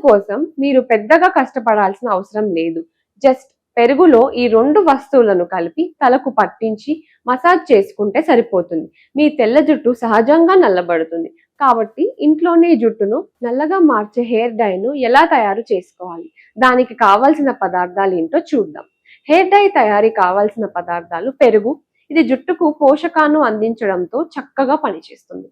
ఇందుకోసం మీరు పెద్దగా కష్టపడాల్సిన అవసరం లేదు. జస్ట్ పెరుగులో ఈ 2 వస్తువులను కలిపి తలకు పట్టించి మసాజ్ చేసుకుంటే సరిపోతుంది. మీ తెల్ల జుట్టు సహజంగా నల్లబడుతుంది. కాబట్టి ఇంట్లోనే జుట్టును నల్లగా మార్చే హెయిర్ డైను ఎలా తయారు చేసుకోవాలి, దానికి కావాల్సిన పదార్థాలు ఏంటో చూద్దాం. హెయిర్ డై తయారీ కావాల్సిన పదార్థాలు: పెరుగు, ఇది జుట్టుకు పోషకాలను అందించడంతో చక్కగా పనిచేస్తుంది.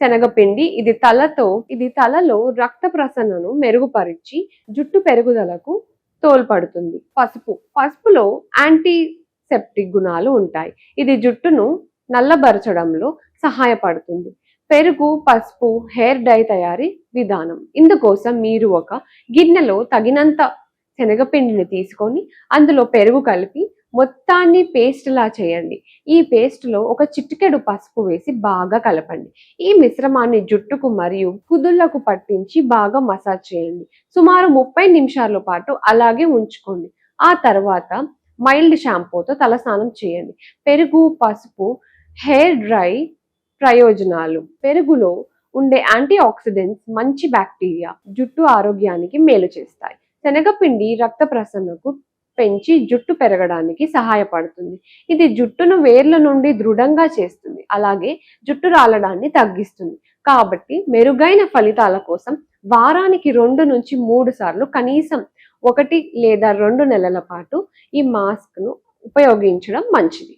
శనగపిండి, ఇది తలలో రక్త ప్రసరణను మెరుగుపరిచి జుట్టు పెరుగుదలకు తోడ్పడుతుంది. పసుపులో యాంటీసెప్టిక్ గుణాలు ఉంటాయి. ఇది జుట్టును నల్లబరచడంలో సహాయపడుతుంది. పెరుగు, పసుపు హెయిర్ డై తయారీ విధానం: ఇందుకోసం మీరు ఒక గిన్నెలో తగినంత శనగపిండిని తీసుకొని అందులో పెరుగు కలిపి మొత్తాన్ని పేస్ట్ లా చేయండి. ఈ పేస్ట్ లో ఒక చిటికెడు పసుపు వేసి బాగా కలపండి. ఈ మిశ్రమాన్ని జుట్టుకు మరియు కుదుళ్లకు పట్టించి బాగా మసాజ్ చేయండి. సుమారు 30 నిమిషాల పాటు అలాగే ఉంచుకోండి. ఆ తర్వాత మైల్డ్ షాంపూతో తలస్నానం చేయండి. పెరుగు, పసుపు హెయిర్ డ్రై ప్రయోజనాలు: పెరుగులో ఉండే యాంటీ ఆక్సిడెంట్స్ మంచి బ్యాక్టీరియా జుట్టు ఆరోగ్యానికి మేలు చేస్తాయి. శనగపిండి రక్త ప్రసరణకు పెంచి జుట్టు పెరగడానికి సహాయపడుతుంది. ఇది జుట్టును వేర్ల నుండి దృఢంగా చేస్తుంది, అలాగే జుట్టు రాలడాన్ని తగ్గిస్తుంది. కాబట్టి మెరుగైన ఫలితాల కోసం వారానికి 2 నుంచి 3 సార్లు కనీసం 1 లేదా 2 నెలల పాటు ఈ మాస్క్ ను ఉపయోగించడం మంచిది.